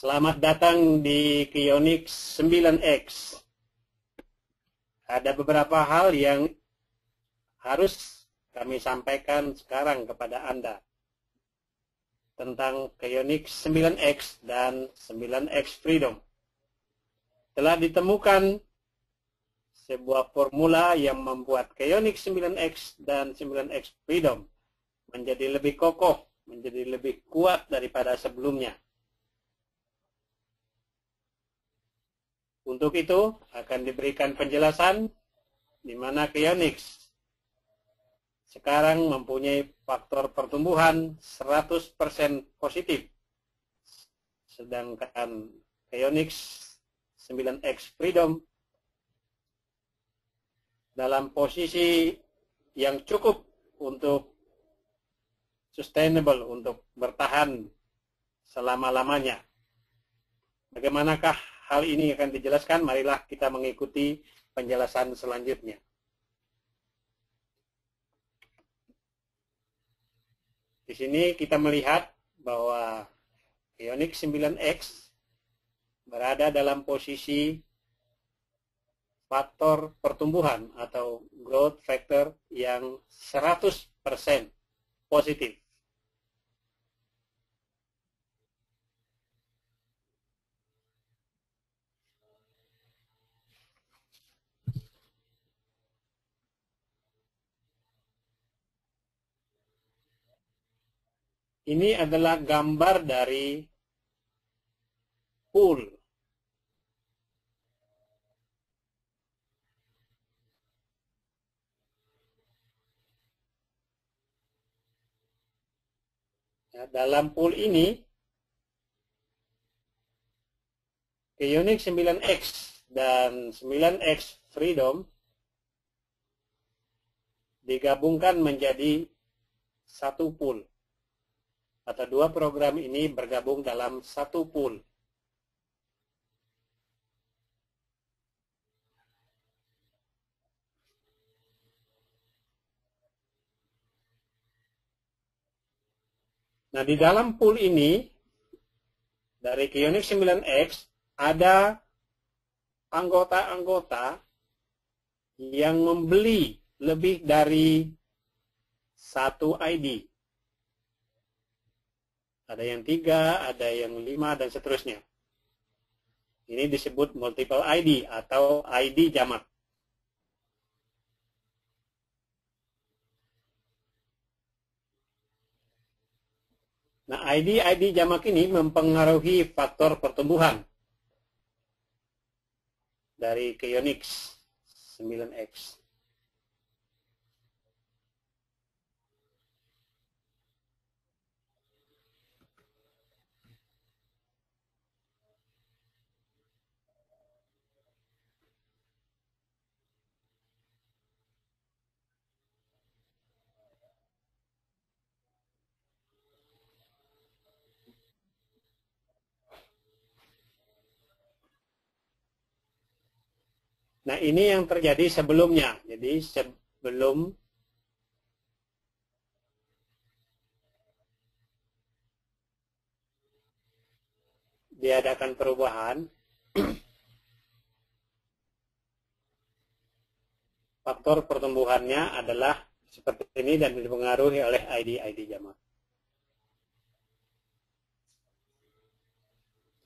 Selamat datang di Kionix 9X. Ada beberapa hal yang harus kami sampaikan sekarang kepada Anda tentang Kionix 9X dan 9X Freedom. Telah ditemukan sebuah formula yang membuat Kionix 9X dan 9X Freedom menjadi lebih kokoh, menjadi lebih kuat daripada sebelumnya. Untuk itu akan diberikan penjelasan di mana Kionix sekarang mempunyai faktor pertumbuhan 100% positif, sedangkan Kionix 9X Freedom dalam posisi yang cukup untuk sustainable, untuk bertahan selama-lamanya. Bagaimanakah hal ini akan dijelaskan? Marilah kita mengikuti penjelasan selanjutnya. Di sini kita melihat bahwa Kionix 9X berada dalam posisi faktor pertumbuhan atau growth factor yang 100% positif. Ini adalah gambar dari pool. Ya, dalam pool ini, Kionix 9X dan 9X Freedom digabungkan menjadi satu pool. Atau dua program ini bergabung dalam satu pool. Nah, di dalam pool ini, dari Kionix 9X, ada anggota-anggota yang membeli lebih dari satu ID. Ada yang 3, ada yang 5, dan seterusnya. Ini disebut multiple ID atau ID jamak. Nah, ID jamak ini mempengaruhi faktor pertumbuhan dari Kionix 9X. Nah, ini yang terjadi sebelumnya. Jadi sebelum diadakan perubahan, faktor pertumbuhannya adalah seperti ini dan dipengaruhi oleh ID jamak.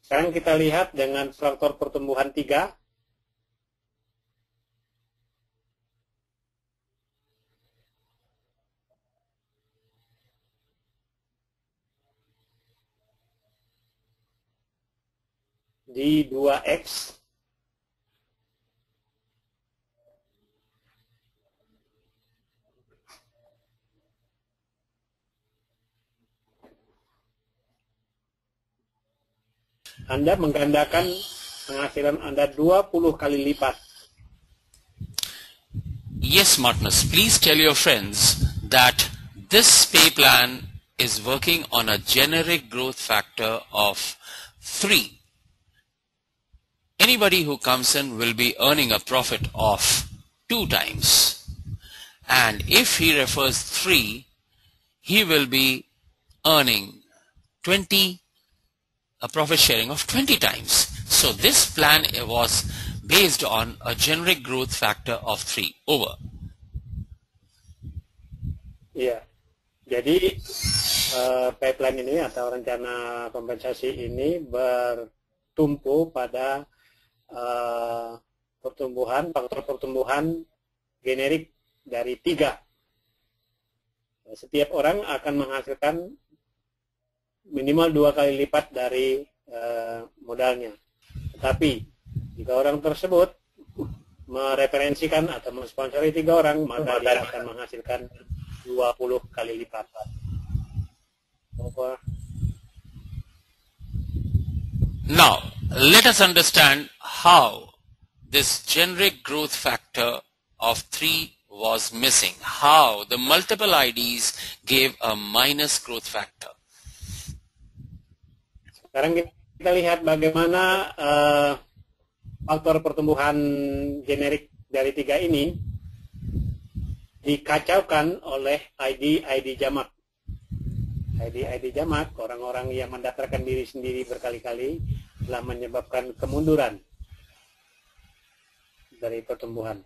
Sekarang kita lihat dengan faktor pertumbuhan 3. Di 2X. Anda menggandakan penghasilan Anda 20 kali lipat. Yes, Martinus, please tell your friends that this pay plan is working on a generic growth factor of 3. Anybody who comes in will be earning a profit of 2 times. And if he refers 3, he will be earning 20 a profit sharing of 20 times. So this plan was based on a generic growth factor of 3 over. Iya, jadi pipeline ini atau rencana kompensasi ini bertumpu pada faktor pertumbuhan generik dari 3. Setiap orang akan menghasilkan minimal 2 kali lipat dari modalnya. Tetapi jika orang tersebut mereferensikan atau mensponsori 3 orang, maka dia akan menghasilkan 20 kali lipat. Now, let us understand how this generic growth factor of 3 was missing. How the multiple IDs gave a minus growth factor. Sekarang kita lihat bagaimana faktor pertumbuhan generik dari 3 ini dikacaukan oleh ID jamak. ID jamak, orang-orang yang mendaftarkan diri sendiri berkali-kali telah menyebabkan kemunduran dari pertumbuhan.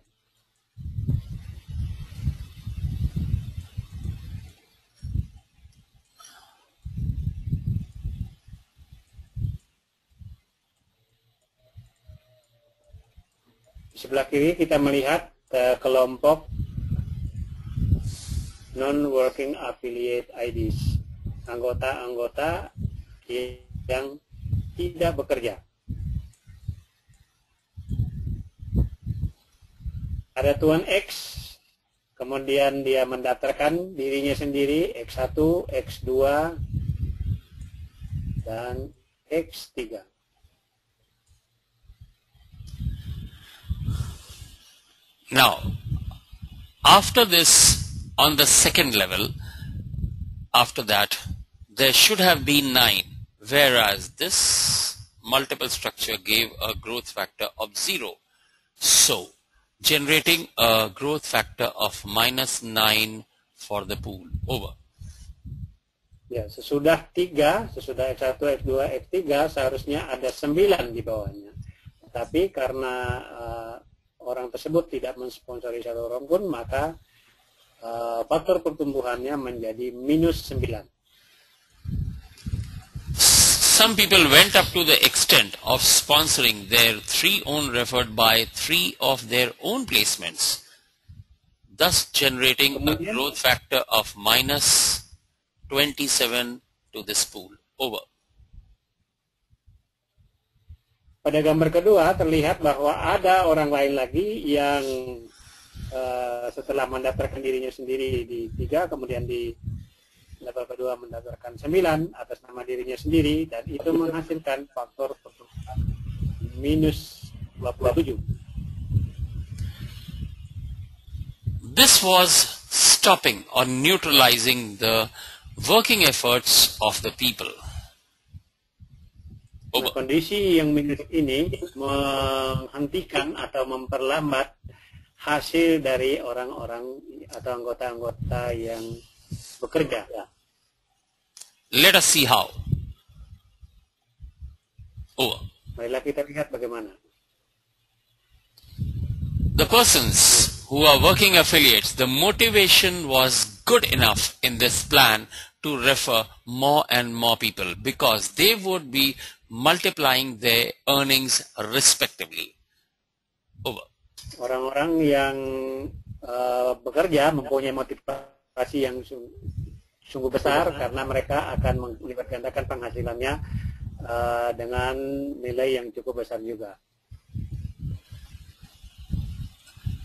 Di sebelah kiri kita melihat kelompok non-working affiliate IDs, anggota-anggota yang tidak bekerja. Ada Tuan X, kemudian dia mendaftarkan dirinya sendiri, X1, X2, dan X3. Now, after this, on the second level, after that, there should have been 9, whereas this multiple structure gave a growth factor of 0. So, generating a growth factor of minus 9 for the pool. Over. Ya, sesudah X1, X2, X3 seharusnya ada 9 di bawahnya. Tapi karena orang tersebut tidak mensponsori 1 orang pun, maka faktor pertumbuhannya menjadi minus 9. Some people went up to the extent of sponsoring their 3 own referred by 3 of their own placements, thus generating a growth factor of minus 27 to this pool. Over. Pada gambar kedua terlihat bahwa ada orang lain lagi yang setelah mendaftarkan dirinya sendiri di 3, kemudian di level kedua mendaftarkan 9 atas nama dirinya sendiri, dan itu menghasilkan faktor pertumbuhan minus 27. This was stopping or neutralizing the working efforts of the people. Nah, kondisi yang minus ini menghentikan atau memperlambat hasil dari orang-orang atau anggota-anggota yang bekerja. Let us see how. Over. Marilah kita lihat bagaimana. The persons who are working affiliates, the motivation was good enough in this plan to refer more and more people because they would be multiplying their earnings respectively. Over. Orang-orang yang bekerja mempunyai motivasi yang sungguh besar karena mereka akan melipat gandakan penghasilannya dengan nilai yang cukup besar juga.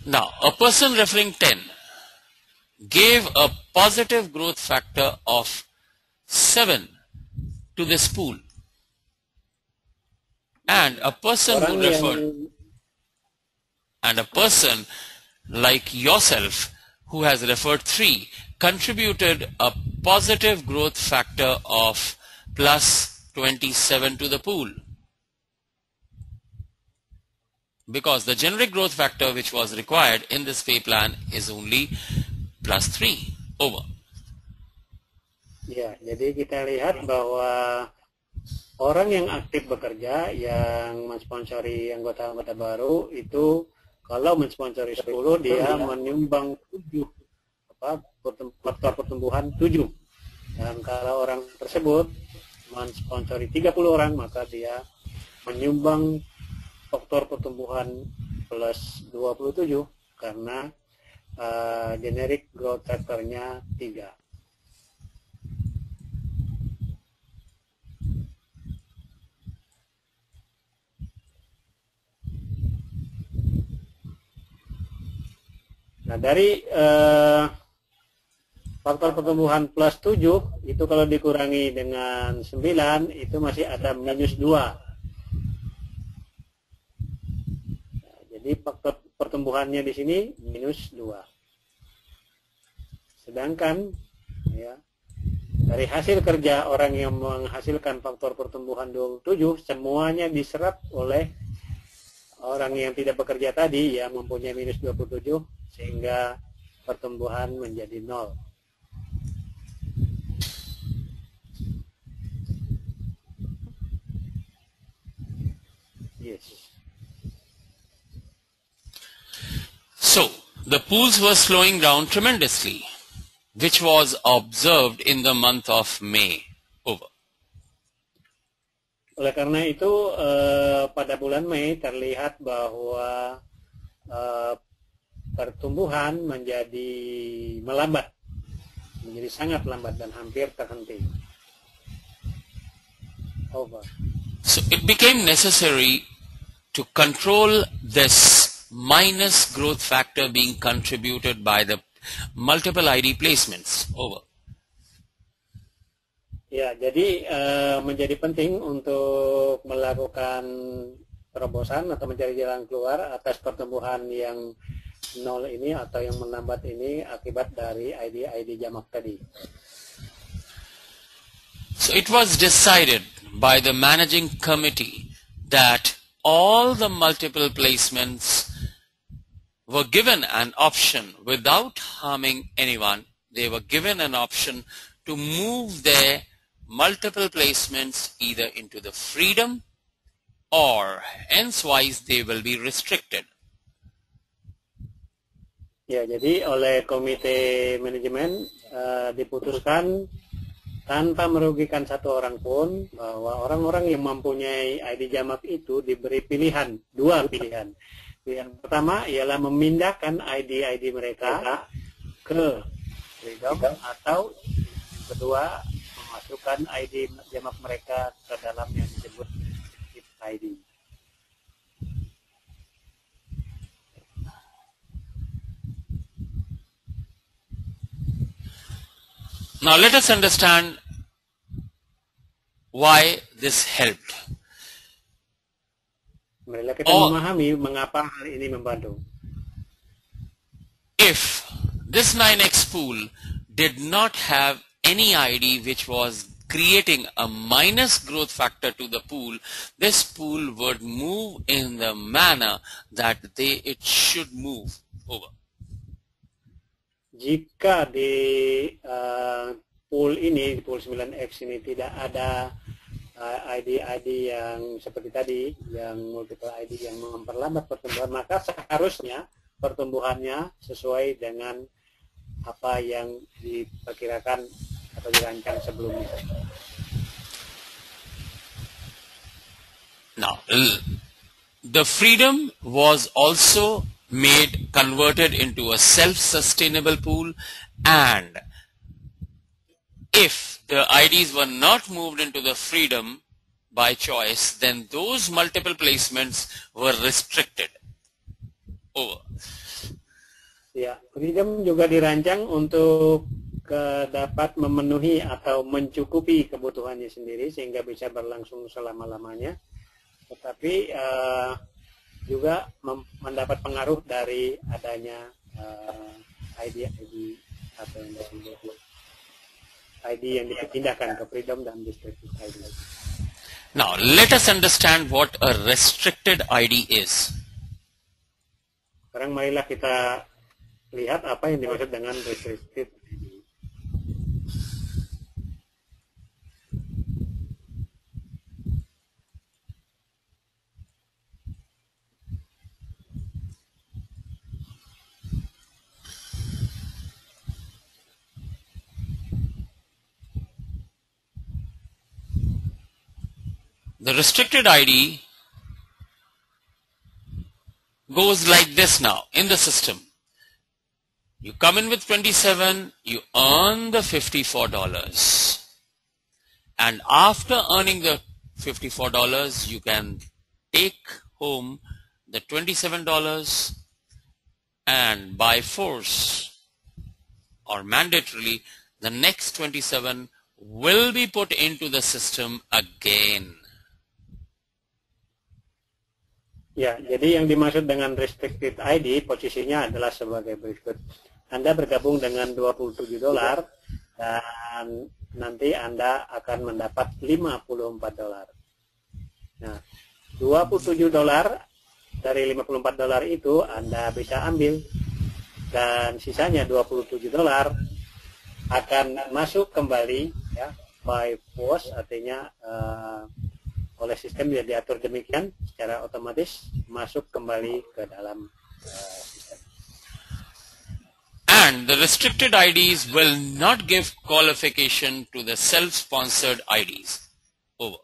Now, a person referring 10 gave a positive growth factor of 7 to this pool, and a person who referred, and a person like yourself who has referred 3 contributed a positive growth factor of plus 27 to the pool, because the generic growth factor which was required in this pay plan is only plus 3. Over. Ya, jadi kita lihat bahwa orang yang aktif bekerja, yang mensponsori anggota-anggota baru itu kalau mensponsori 10 dia menyumbang 7 faktor pertumbuhan 7. Dan kalau orang tersebut mensponsori 30 orang maka dia menyumbang faktor pertumbuhan plus 27 karena generic growth factor-nya 3. Nah, dari faktor pertumbuhan plus 7 itu kalau dikurangi dengan 9 itu masih ada minus 2. Nah, jadi faktor pertumbuhannya di sini minus 2. Sedangkan ya, dari hasil kerja orang yang menghasilkan faktor pertumbuhan 27 semuanya diserap oleh orang yang tidak bekerja tadi yang mempunyai minus 27 sehingga pertumbuhan menjadi 0. Yes. So, the pools were slowing down tremendously, which was observed in the month of May. Over. Oleh karena itu, pada bulan Mei terlihat bahwa pertumbuhan menjadi melambat, menjadi sangat lambat dan hampir terhenti. Over. So, it became necessary to control this minus growth factor being contributed by the multiple ID placements. Over. Ya, jadi menjadi penting untuk melakukan terobosan atau mencari jalan keluar atas pertumbuhan yang 0 ini atau yang melambat ini akibat dari ID jamak tadi. So it was decided by the managing committee that all the multiple placements were given an option without harming anyone. They were given an option to move their multiple placements either into the freedom or hence-wise they will be restricted. Ya, jadi oleh komite manajemen diputuskan tanpa merugikan satu orang pun bahwa orang-orang yang mempunyai ID jamak itu diberi pilihan, 2 pilihan. Pilihan pertama ialah memindahkan ID mereka ke freedom atau yang kedua memasukkan ID jamak mereka ke dalam yang disebut ID. Now let us understand why this helped. Marilah kita memahami mengapa hal ini membantu. If this 9x pool did not have any ID which was creating a minus growth factor to the pool, this pool would move in the manner that it should move. Over. Jika di pool ini, di pool 9X ini tidak ada ID yang seperti tadi, yang multiple ID yang memperlambat pertumbuhan, maka seharusnya pertumbuhannya sesuai dengan apa yang diperkirakan atau dirancang sebelumnya. Now, the freedom was also converted into a self-sustainable pool, and if the IDs were not moved into the freedom by choice, then those multiple placements were restricted. Over. Ya, freedom juga dirancang untuk dapat memenuhi atau mencukupi kebutuhannya sendiri sehingga bisa berlangsung selama-lamanya. Tetapi juga mendapat pengaruh dari adanya ID atau yang disebut ID yang dipindahkan ke freedom dan restricted ID. Now let us understand what a restricted ID is. Sekarang marilah kita lihat apa yang dimaksud dengan restricted ID. The restricted ID goes like this now in the system. You come in with 27, you earn the $54. And after earning the $54, you can take home the $27 and by force or mandatorily the next 27 will be put into the system again. Ya, jadi yang dimaksud dengan restricted ID posisinya adalah sebagai berikut. Anda bergabung dengan $27 dan nanti Anda akan mendapat $54. Nah, $27 dari $54 itu Anda bisa ambil dan sisanya $27 akan masuk kembali ya by force, artinya oleh sistem dia diatur demikian secara otomatis masuk kembali ke dalam sistem. And the restricted IDs will not give qualification to the self-sponsored IDs. Over.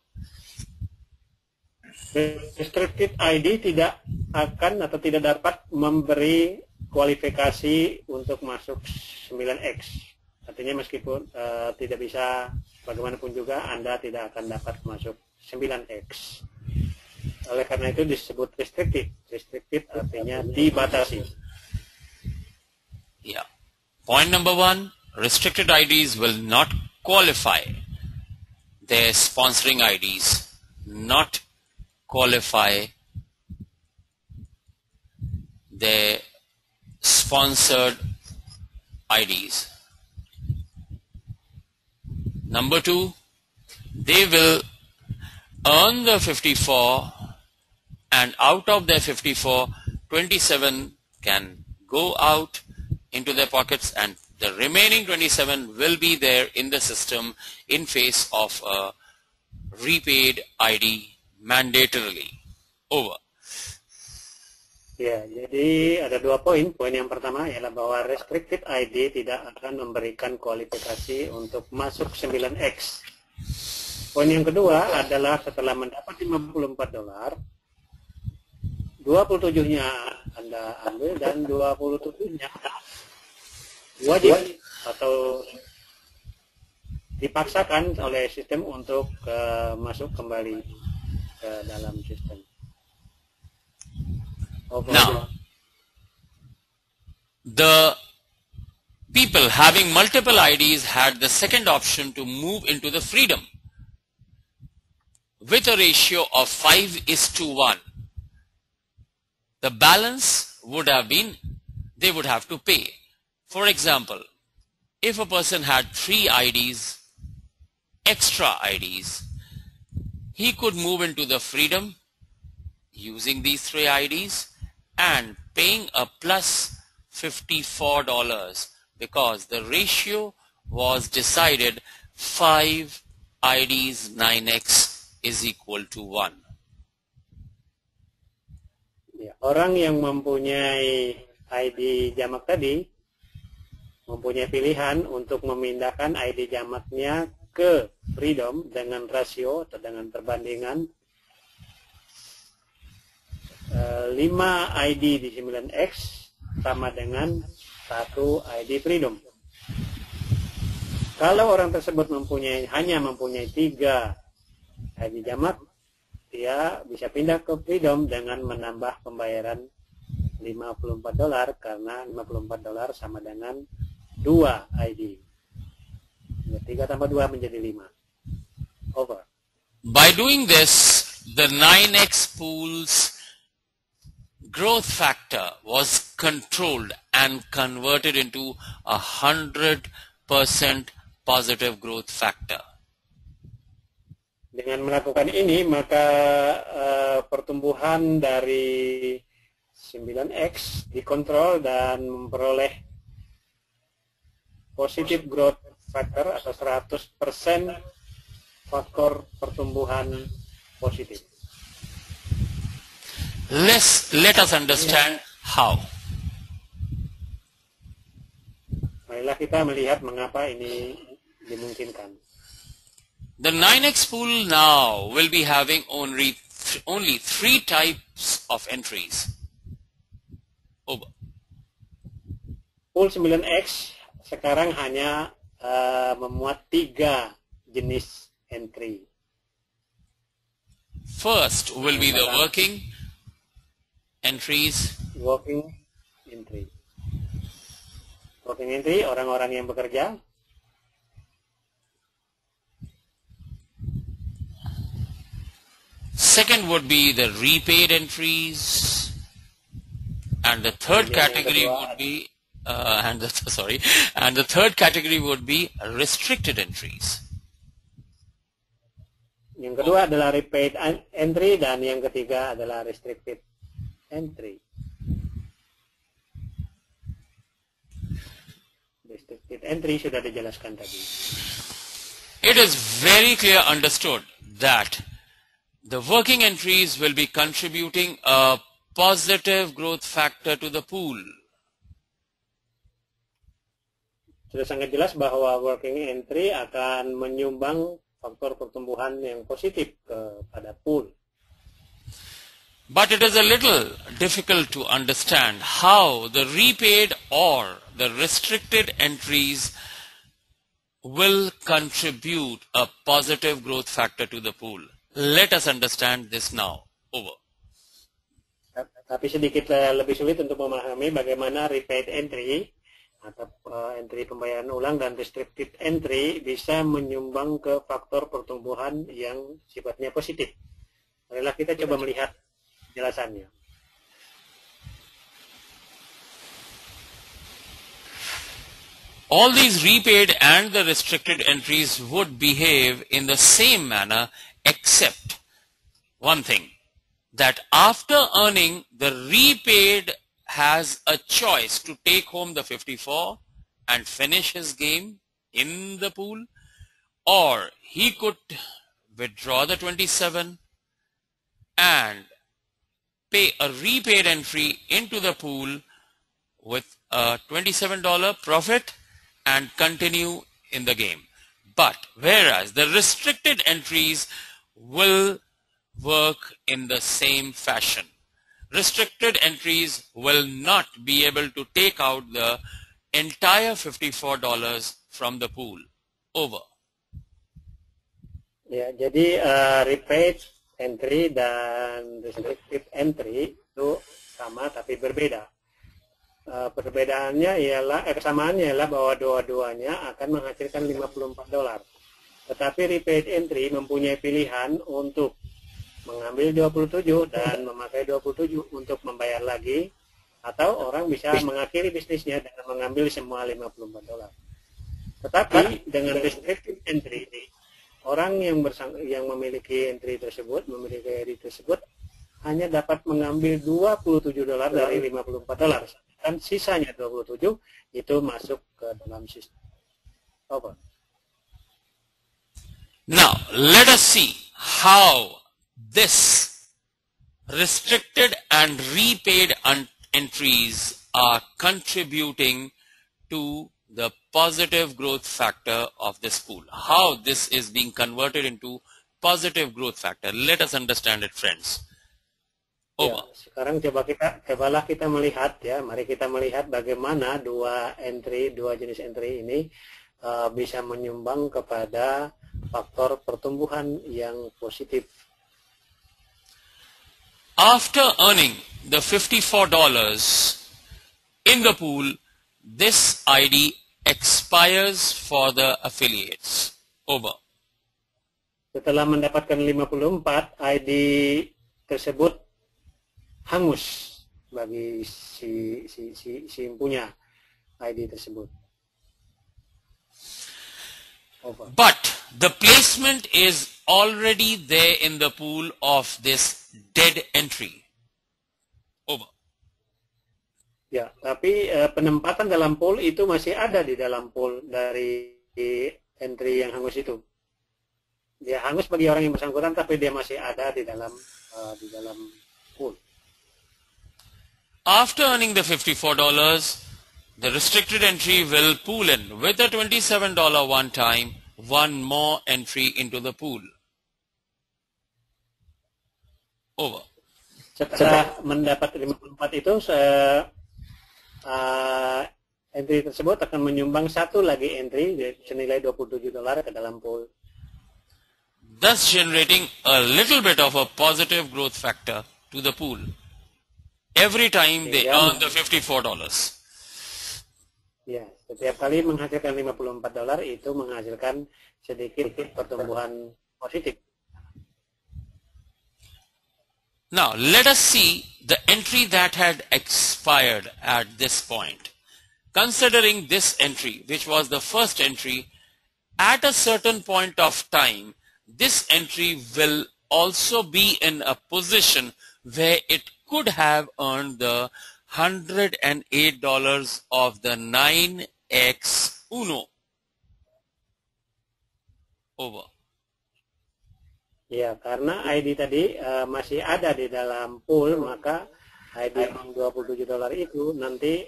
Restricted ID tidak akan atau tidak dapat memberi kualifikasi untuk masuk 9X. Artinya meskipun tidak bisa, bagaimanapun juga Anda tidak akan dapat masuk 9X. Oleh karena itu disebut restricted. Restricted artinya dibatasi. Yeah. Point number 1, restricted IDs will not qualify. Their sponsoring IDs not qualify their sponsored IDs. Number 2, they will earn the 54 and out of their 54, 27 can go out into their pockets and the remaining 27 will be there in the system in face of a repaid ID mandatorily. Over. Ya, jadi ada 2 poin. Poin yang pertama ialah bahwa restricted ID tidak akan memberikan kualifikasi untuk masuk 9X. Poin yang kedua adalah setelah mendapat $54, 27-nya Anda ambil dan 27-nya wajib atau dipaksakan oleh sistem untuk masuk kembali ke dalam sistem. Now, the people having multiple IDs had the second option to move into the freedom with a ratio of 5:1. The balance would have been, they would have to pay. For example, if a person had 3 IDs, extra IDs, he could move into the freedom using these 3 IDs and paying a plus $54 because the ratio was decided 5 IDs 9X is equal to 1. Ya, orang yang mempunyai ID jamak tadi mempunyai pilihan untuk memindahkan ID jamaknya ke freedom dengan rasio atau dengan perbandingan 5 ID di 9X sama dengan 1 ID freedom. Kalau orang tersebut hanya mempunyai 3 ID jamak, dia bisa pindah ke freedom dengan menambah pembayaran $54 karena $54 sama dengan 2 ID. 3 tambah 2 menjadi 5. Over. By doing this, the 9X pool's growth factor was controlled and converted into 100% positive growth factor. Dengan melakukan ini, maka pertumbuhan dari 9X dikontrol dan memperoleh positive growth factor atau 100% faktor pertumbuhan positif. Let us understand how. Marilah kita melihat mengapa ini dimungkinkan. The 9x pool now will be having only three types of entries. Over. Pool 9x sekarang hanya memuat 3 jenis entry. First will be the working entries. Working entry. Working entry, orang-orang yang bekerja. Second would be the repaid entries, and the third category would be and the third category would be restricted entries. Yang kedua adalah repaid entry dan yang ketiga adalah restricted entry. Restricted entry sudah dijelaskan tadi. It is very clear understood that the working entries will be contributing a positive growth factor to the pool. Sudah sangat jelas bahwa working entry akan menyumbang faktor pertumbuhan yang positif kepada pool. But it is a little difficult to understand how the repaid or the restricted entries will contribute a positive growth factor to the pool. Let us understand this now. Over. Tapi sedikit lebih sulit untuk memahami bagaimana repaid entry atau entry pembayaran ulang dan restricted entry bisa menyumbang ke faktor pertumbuhan yang sifatnya positif. Marilah kita coba melihat penjelasannya. All these repaid and the restricted entries would behave in the same manner, except one thing, that after earning, the repaid has a choice to take home the 54 and finish his game in the pool, or he could withdraw the 27 and pay a repaid entry into the pool with a $27 profit and continue in the game. But whereas the restricted entries will work in the same fashion. Restricted entries will not be able to take out the entire $54 from the pool. Over. Ya, jadi repaid entry dan restricted entry itu sama tapi berbeda. Perbedaannya ialah kesamaannya ialah bahwa dua-duanya akan menghasilkan $54. Tetapi repaid entry mempunyai pilihan untuk mengambil 27 dan memakai 27 untuk membayar lagi, atau orang bisa mengakhiri bisnisnya dengan mengambil semua $54. Tetapi dengan restricted entry ini, orang yang memiliki entry tersebut, hanya dapat mengambil $27 dari $54 dan sisanya 27 itu masuk ke dalam sistem. Over. Now let us see how this restricted and repaid entries are contributing to the positive growth factor of this pool. How this is being converted into positive growth factor. Let us understand it, friends. Over. Ya, sekarang cobalah kita melihat ya, mari kita melihat bagaimana dua jenis entry ini bisa menyumbang kepada faktor pertumbuhan yang positif. After earning the $54 in the pool, this ID expires for the affiliates. Over. Setelah mendapatkan 54, ID tersebut hangus bagi si yang punya ID tersebut. Over. But the placement is already there in the pool of this dead entry. Over. Ya, tapi penempatan dalam pool itu masih ada di dalam pool dari entry yang hangus itu. Dia hangus bagi orang yang bersangkutan, tapi dia masih ada di dalam pool. After earning the $54, the restricted entry will pool in with a $27 one time one more entry into the pool. Over. Setelah mendapat 54 itu, entry tersebut akan menyumbang satu lagi entry senilai $27 ke dalam pool. Thus generating a little bit of a positive growth factor to the pool every time they earn the $54. Ya, setiap kali menghasilkan $54 itu menghasilkan sedikit pertumbuhan positif. Now let us see the entry that had expired at this point. Considering this entry, which was the first entry, at a certain point of time, this entry will also be in a position where it could have earned the $108 of the 9x Uno. Over. Ya, karena ID tadi masih ada di dalam pool, maka ID $27 itu nanti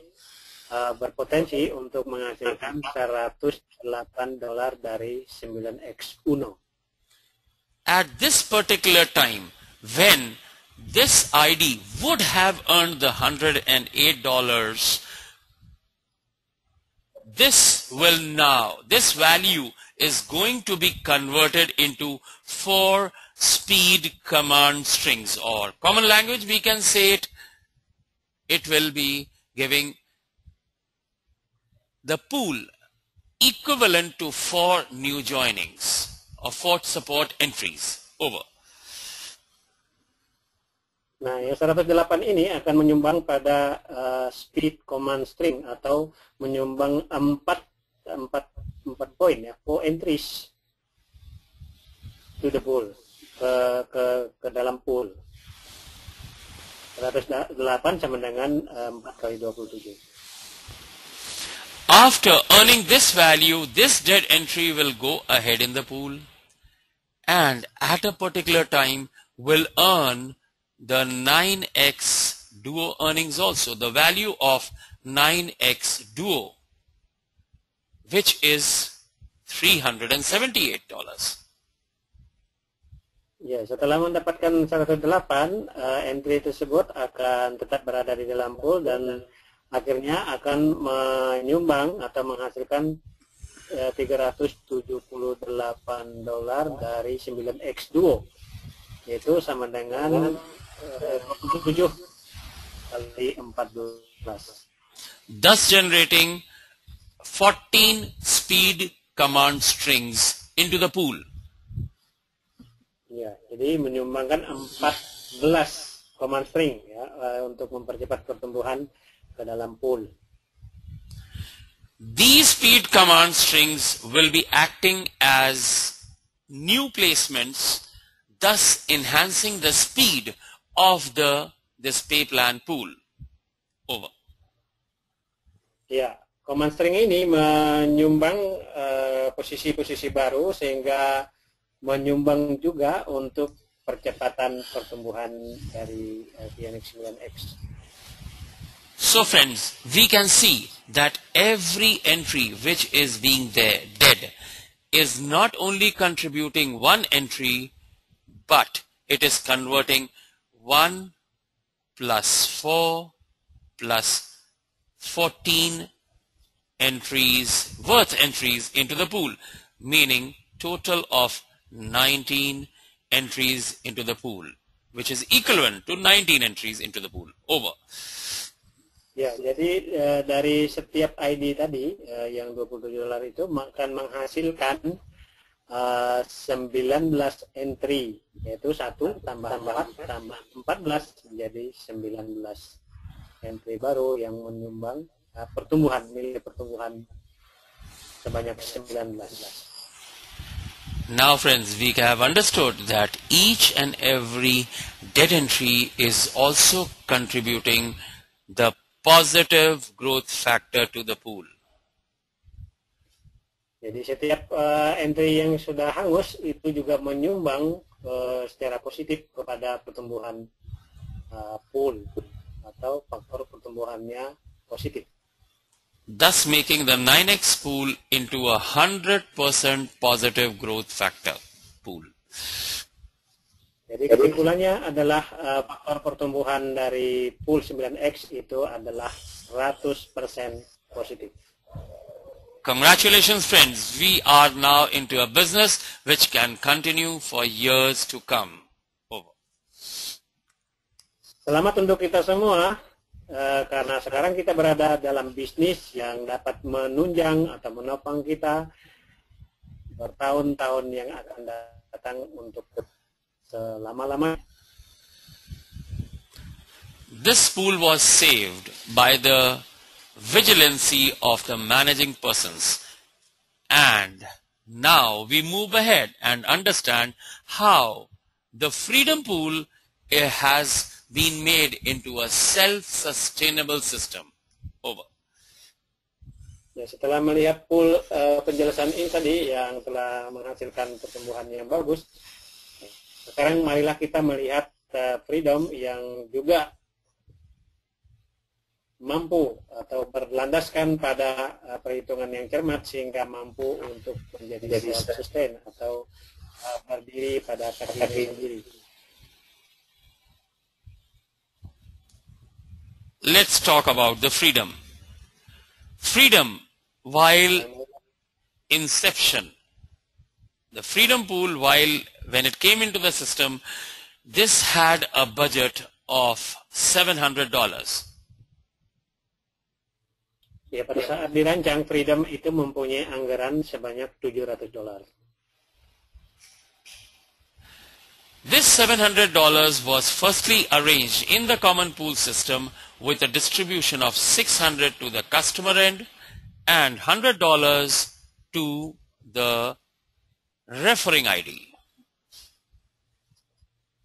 berpotensi untuk menghasilkan $108 dari 9x Uno. At this particular time, when this ID would have earned the $108, this value is going to be converted into 4 speed command strings, or common language we can say it will be giving the pool equivalent to 4 new joinings or 4 support entries. Over. Nah, yang 108 ini akan menyumbang pada speed command string atau menyumbang 4 poin ya, 4 entries to the pool, ke dalam pool. 108 sama dengan 4 kali 27. After earning this value, this dead entry will go ahead in the pool and at a particular time will earn the 9x duo earnings also, the value of 9x duo, which is $378. Ya, setelah mendapatkan 108, entry tersebut akan tetap berada di dalam pool dan akhirnya akan menyumbang atau menghasilkan $378 dari 9x duo, yaitu sama dengan 27 kali 14. Thus generating 14 speed command strings into the pool. Ya, jadi menyumbangkan 14 command string ya, untuk mempercepat pertumbuhan ke dalam pool. These speed command strings will be acting as new placements, thus enhancing the speed of this pay plan pool. Over. Ya, command string ini menyumbang posisi-posisi baru sehingga menyumbang juga untuk percepatan pertumbuhan dari Phoenix 9X. So friends, we can see that every entry which is being there dead is not only contributing one entry, but it is converting 1 plus 4 plus 14 entries, worth entries into the pool, meaning total of 19 entries into the pool, which is equivalent to 19 entries into the pool. Over. Ya, jadi dari setiap ID tadi yang $27 itu akan menghasilkan 19 entry, yaitu 1 tambah 4 tambah 14 menjadi 19 entry baru yang menyumbang nilai pertumbuhan sebanyak 19. Now friends, we have understood that each and every dead entry is also contributing the positive growth factor to the pool. Jadi setiap entry yang sudah hangus itu juga menyumbang secara positif kepada pertumbuhan pool atau faktor pertumbuhannya positif. thus making the 9x pool into a 100% positive growth factor pool. Jadi kesimpulannya adalah faktor pertumbuhan dari pool 9X itu adalah 100% positif. Congratulations friends, we are now into a business which can continue for years to come. Over. Selamat untuk kita semua, karena sekarang kita berada dalam bisnis yang dapat menunjang atau menopang kita bertahun-tahun yang akan datang untuk selama-lamanya. This pool was saved by the vigilancy of the managing persons, and now we move ahead and understand how the freedom pool has been made into a self-sustainable system. Over. Ya, setelah melihat pool penjelasan ini tadi yang telah menghasilkan pertumbuhan yang bagus, sekarang marilah kita melihat freedom yang juga mampu atau berlandaskan pada perhitungan yang cermat sehingga mampu untuk menjadi self-sustain atau berdiri pada kaki sendiri. Let's talk about the freedom. Freedom, while inception, the freedom pool, when it came into the system, this had a budget of $700. Ya, pada saat dirancang, freedom itu mempunyai anggaran sebanyak $700. This $700 was firstly arranged in the common pool system with a distribution of $600 to the customer end and $100 to the referring ID.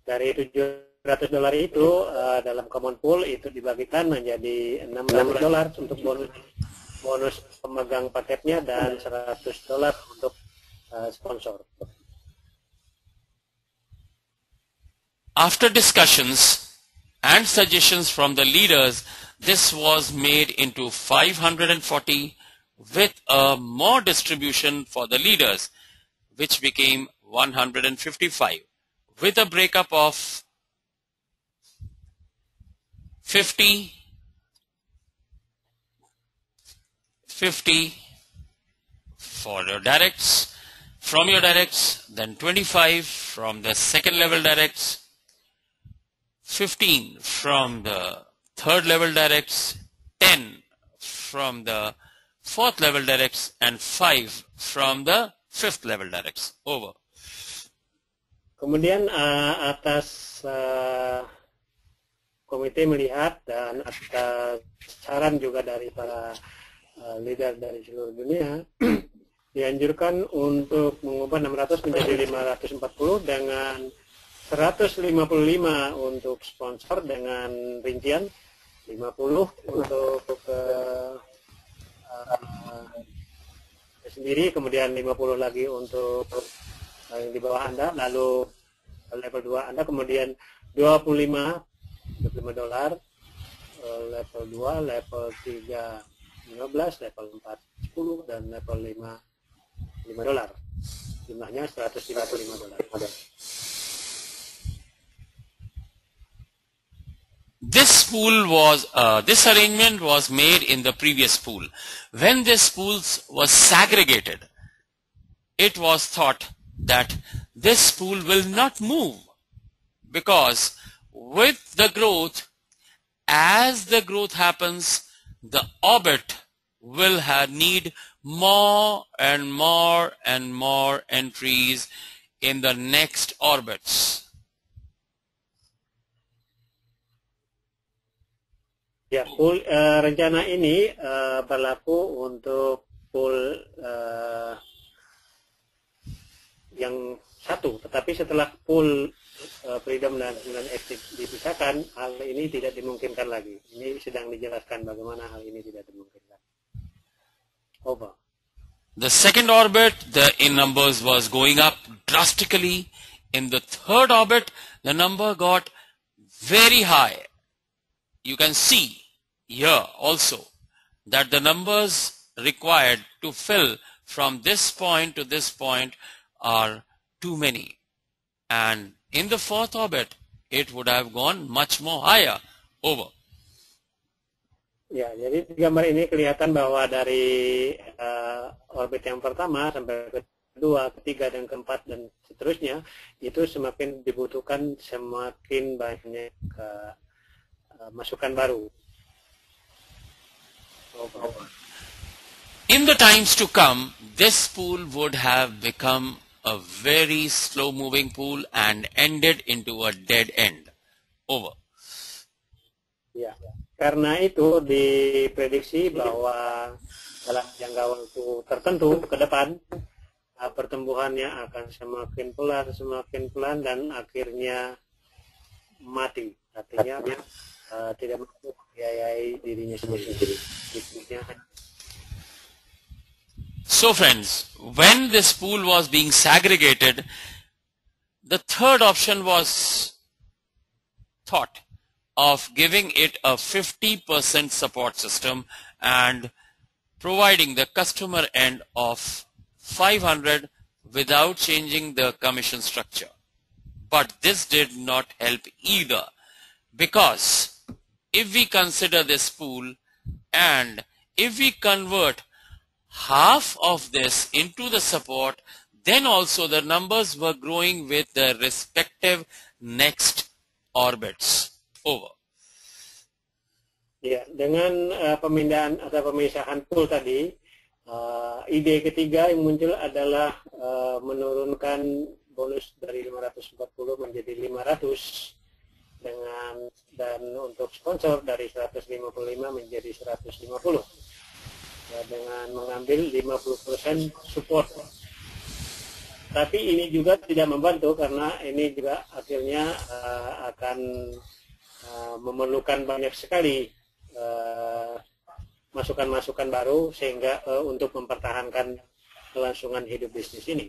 Dari $700 itu dalam common pool itu dibagikan menjadi $600 untuk bonus pemegang paketnya dan $100 untuk sponsor. After discussions and suggestions from the leaders, this was made into 540 with a more distribution for the leaders, which became 155 with a breakup of 50 for your directs, from your directs, then 25 from the second level directs, 15 from the third level directs, 10 from the fourth level directs, and 5 from the fifth level directs. Over. Kemudian atas komite melihat dan atas saran juga dari para leader dari seluruh dunia, dianjurkan untuk mengubah 600 menjadi 540 dengan 155 untuk sponsor dengan rincian 50 untuk sendiri, kemudian 50 lagi untuk yang di bawah Anda, lalu level 2 Anda, kemudian $25, level 2, level 3 15, level 4 10, dan level 5 $5. Jumlahnya $155. This arrangement was made in the previous pool. When this pool was segregated, it was thought that this pool will not move because with the growth, as the growth happens, the orbit will need more and more and more entries in the next orbits. Ya, pool rencana ini berlaku untuk pool yang satu, tetapi setelah pool Freedom dan 9X dipisahkan, hal ini tidak dimungkinkan lagi. Ini sedang dijelaskan bagaimana hal ini tidak dimungkinkan. Over. The second orbit, the in numbers was going up drastically. In the third orbit, the number got very high. You can see here also that the numbers required to fill from this point to this point are too many, and in the fourth orbit it would have gone much more higher. Over. Ya, jadi di gambar ini kelihatan bahwa dari orbit yang pertama sampai kedua, ketiga, dan keempat, dan seterusnya, itu semakin dibutuhkan semakin banyak masukan baru. In the times to come, this pool would have become a very slow moving pool and ended into a dead end. Over. Ya, karena itu diprediksi bahwa dalam jangka waktu tertentu ke depan pertumbuhannya akan semakin pelan, dan akhirnya mati. Artinya tidak mampu membiayai dirinya sendiri. So friends, when this pool was being segregated, the third option was thought of giving it a 50% support system and providing the customer end of 500 without changing the commission structure. But this did not help either, because if we consider this pool and if we convert half of this into the support, then also the numbers were growing with the respective next orbits. Over. Ya, dengan pemindahan atau pemisahan pool tadi, ide ketiga yang muncul adalah menurunkan bonus dari 540 menjadi 500 dan untuk sponsor dari 155 menjadi 150. Ya, dengan mengambil 50% support. Tapi ini juga tidak membantu, karena ini juga akhirnya akan memerlukan banyak sekali masukan-masukan baru sehingga untuk mempertahankan kelangsungan hidup bisnis ini.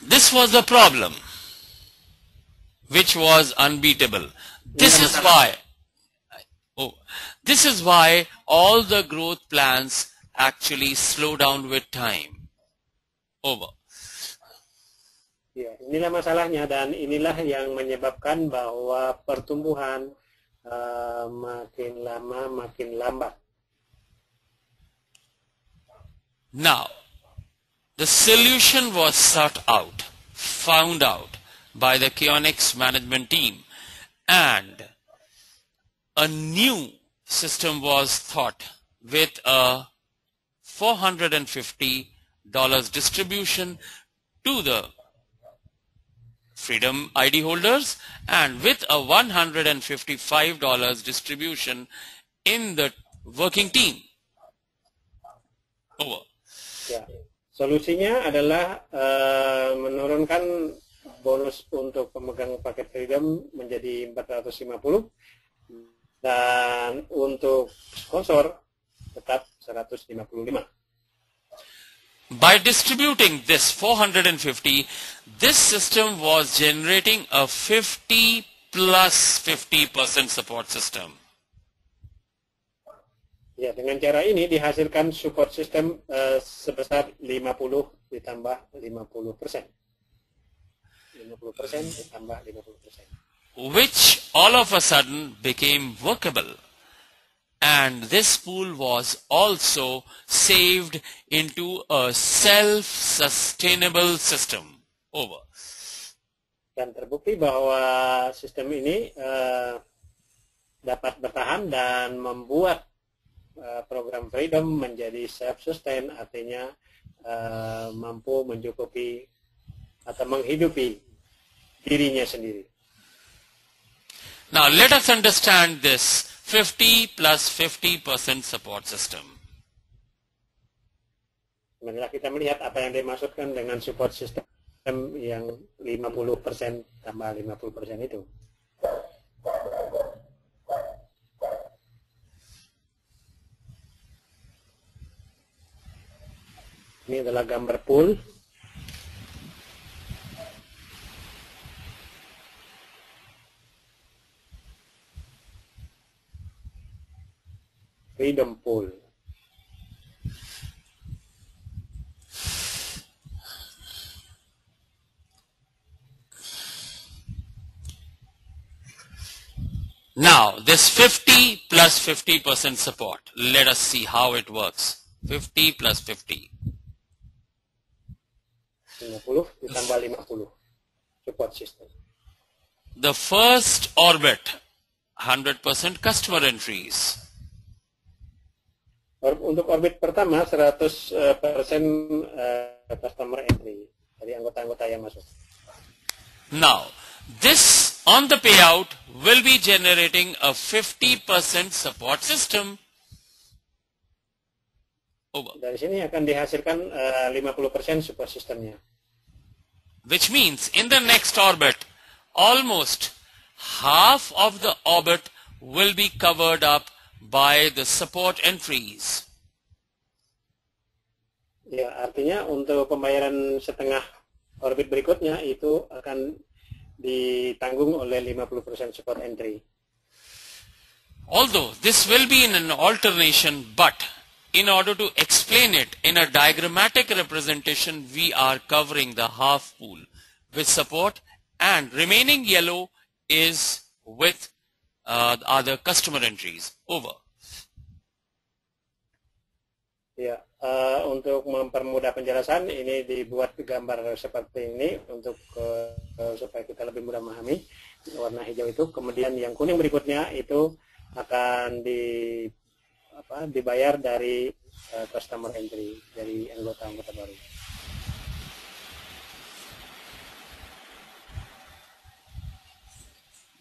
This was the problem, which was unbeatable. This is why all the growth plans actually slow down with time. Over. Ya, inilah masalahnya, dan inilah yang menyebabkan bahwa pertumbuhan makin lama makin lambat. Now, the solution was found out by the Kionix management team, and a new system was thought with a $450 distribution to the Freedom ID holders and with a $155 distribution in the working team. Over. Ya, solusinya adalah menurunkan bonus untuk pemegang paket Freedom menjadi 450, dan untuk sponsor tetap 155. By distributing this 450, this system was generating a 50 plus 50% support system. Ya, dengan cara ini dihasilkan support system sebesar 50 ditambah 50%. 50% ditambah 50%. Which all of a sudden became workable. And this pool was also saved into a self-sustainable system. Over. Dan terbukti bahwa sistem ini dapat bertahan dan membuat program Freedom menjadi self-sustain, artinya mampu mencukupi atau menghidupi dirinya sendiri. Now let us understand this 50 plus 50% support system. Marilah kita melihat apa yang dimaksudkan dengan support system yang 50% tambah 50% itu. Ini adalah gambar pool. freedom pool. Now, this 50 plus 50% support, let us see how it works. 50 plus 50. 50 ditambah 50 support system. The first orbit, 100% customer entries. Untuk orbit pertama 100% customer entry dari anggota-anggota yang masuk. Now, this on the payout will be generating a 50% support system. Over. Dari sini akan dihasilkan 50% support sistemnya. Which means in the next orbit, almost half of the orbit will be covered up by the support entries. Ya, artinya untuk pembayaran setengah orbit berikutnya itu akan ditanggung oleh 50% support entry. Although this will be in an alternation, but in order to explain it in a diagrammatic representation, we are covering the half pool with support, and remaining yellow is with other customer entries. Over. Ya, untuk mempermudah penjelasan ini dibuat gambar seperti ini untuk supaya kita lebih mudah memahami. Warna hijau itu, kemudian yang kuning berikutnya itu akan dibayar dari customer entry, dari anggota-anggota baru.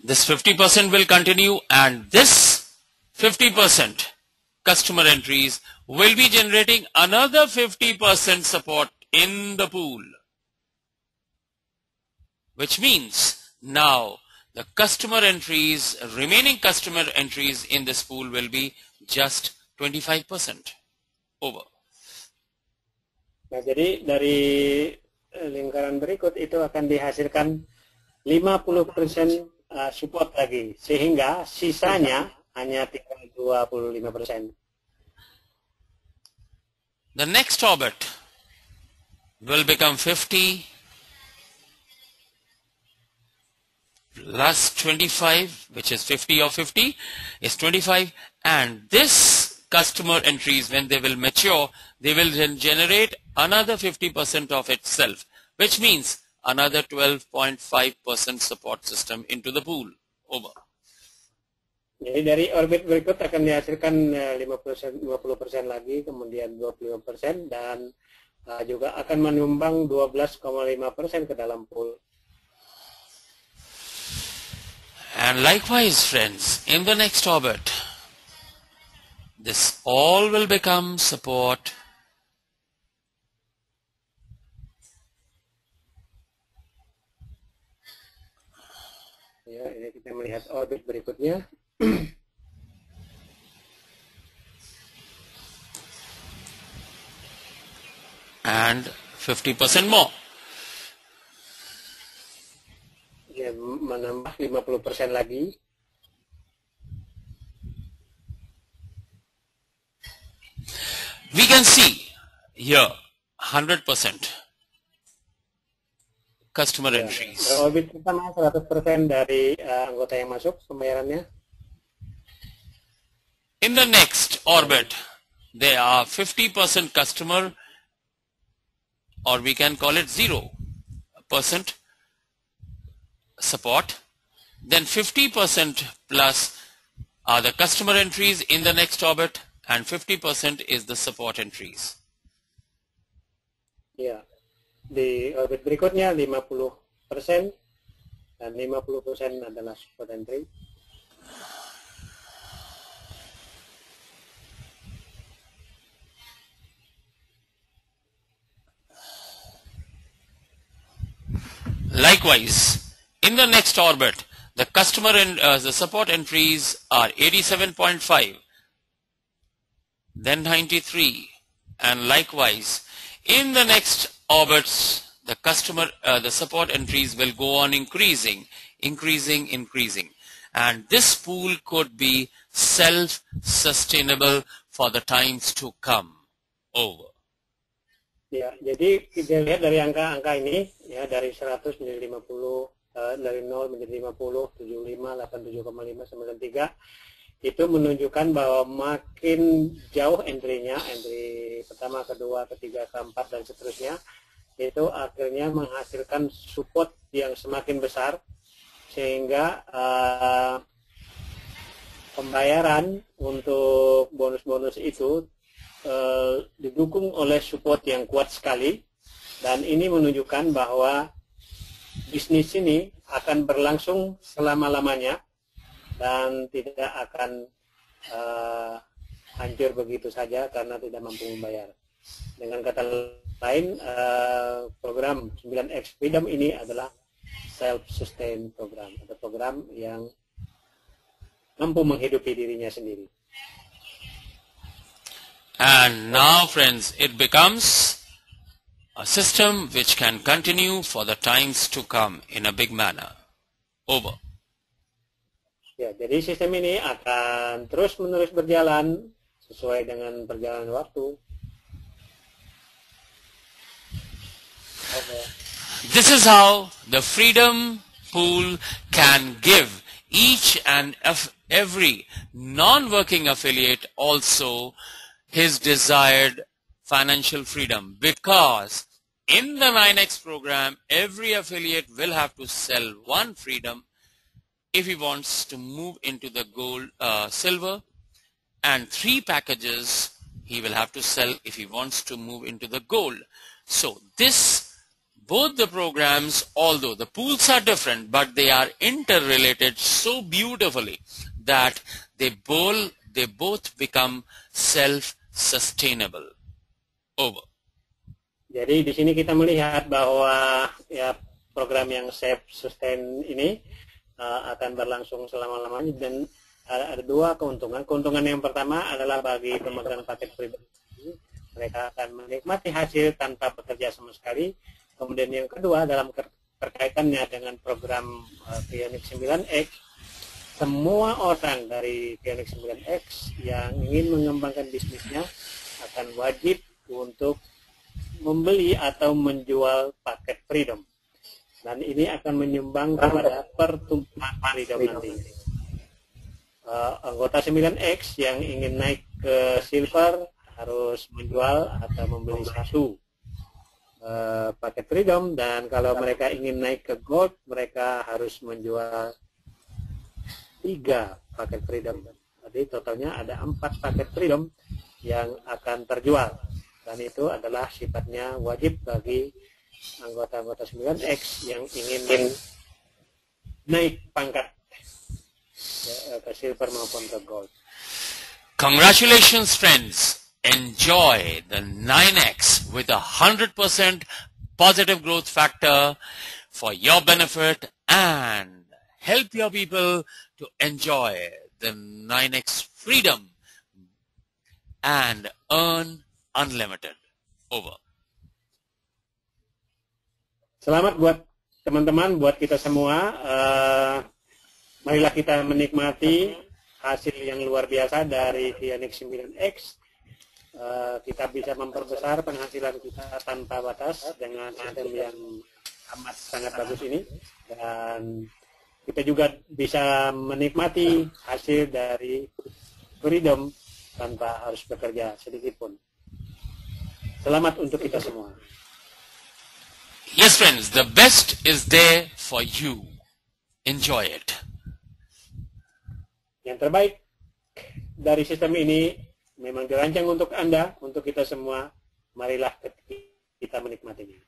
This 50% will continue, and this 50% customer entries will be generating another 50% support in the pool. Which means now the customer entries, remaining customer entries in this pool will be just 25%. Over. Nah, jadi dari lingkaran berikut itu akan dihasilkan 50% support lagi, sehingga sisanya hanya tinggal 25%. The next orbit will become 50 plus 25, which is 50 of 50 is 25, and this customer entries, when they will mature, they will then generate another 50% of itself, which means another 12.5% support system into the pool. Over. Jadi dari orbit berikut akan dihasilkan 50% lagi, kemudian 25%, dan juga akan menyumbang 12,5% ke dalam pool. And likewise, friends, in the next orbit, this all will become support. Ya, ini kita melihat orbit berikutnya. And 50% more. Ya, menambah 50% lagi. We can see here 100% customer entries. Orbit pertama 100% dari anggota yang masuk pembayarannya. In the next orbit, there are 50% customer, or we can call it 0% support. Then 50% plus are the customer entries in the next orbit, and 50% is the support entries. Ya, di orbit berikutnya 50% dan 50% adalah support entry. Likewise, in the next orbit, the customer and the support entries are 87.5, then 93, and likewise, in the next orbits, the support entries will go on increasing. and this pool could be self-sustainable for the times to come. Over. Ya, jadi kita lihat dari angka-angka ini, ya, dari 100 menjadi 50, dari 0 menjadi 50, 75, 87,5, 93, itu menunjukkan bahwa makin jauh entry-nya, entry pertama, kedua, ketiga, keempat, dan seterusnya, itu akhirnya menghasilkan support yang semakin besar, sehingga pembayaran untuk bonus-bonus itu didukung oleh support yang kuat sekali, dan ini menunjukkan bahwa bisnis ini akan berlangsung selama-lamanya dan tidak akan hancur begitu saja karena tidak mampu membayar. Dengan kata lain, program 9X Freedom ini adalah self-sustain program, atau program yang mampu menghidupi dirinya sendiri. And now, friends, it becomes a system which can continue for the times to come in a big manner. Over. Ya, jadi sistem ini akan terus-menerus berjalan sesuai dengan perjalanan waktu. Over. This is how the Freedom Pool can give each and every non-working affiliate also his desired financial freedom, because in the 9X program, every affiliate will have to sell one freedom if he wants to move into the gold, silver, and 3 packages he will have to sell if he wants to move into the gold. So both the programs, although the pools are different, but they are interrelated so beautifully that they both become self-sustainable. Over. Jadi di sini kita melihat bahwa ya program yang self-sustain ini akan berlangsung selama-lamanya, dan ada 2 keuntungan. Keuntungan yang pertama adalah bagi pemegang paket freedom, mereka akan menikmati hasil tanpa bekerja sama sekali. Kemudian yang kedua, dalam terkaitannya dengan program Phoenix 9X, semua orang dari Phoenix 9X yang ingin mengembangkan bisnisnya akan wajib untuk membeli atau menjual paket freedom, dan ini akan menyumbang kepada pertumbuhan freedom nanti. Anggota 9X yang ingin naik ke silver harus menjual atau membeli 1 paket freedom, dan kalau mereka ingin naik ke gold, mereka harus menjual 3 paket freedom. Jadi totalnya ada 4 paket freedom yang akan terjual, dan itu adalah sifatnya wajib bagi anggota-anggota 9X yang ingin naik pangkat ke silver maupun ke gold. Congratulations, friends. Enjoy the 9X with 100% positive growth factor for your benefit, and help your people to enjoy the 9X freedom and earn unlimited. Over. Selamat buat teman-teman, buat kita semua. Marilah kita menikmati hasil yang luar biasa dari Phoenix 9X. Kita bisa memperbesar penghasilan kita tanpa batas dengan sistem yang amat sangat bagus ini, dan kita juga bisa menikmati hasil dari freedom tanpa harus bekerja sedikit pun. Selamat untuk kita semua. Yes, friends, the best is there for you. Enjoy it. Yang terbaik dari sistem ini memang dirancang untuk Anda, untuk kita semua. Marilah kita menikmatinya.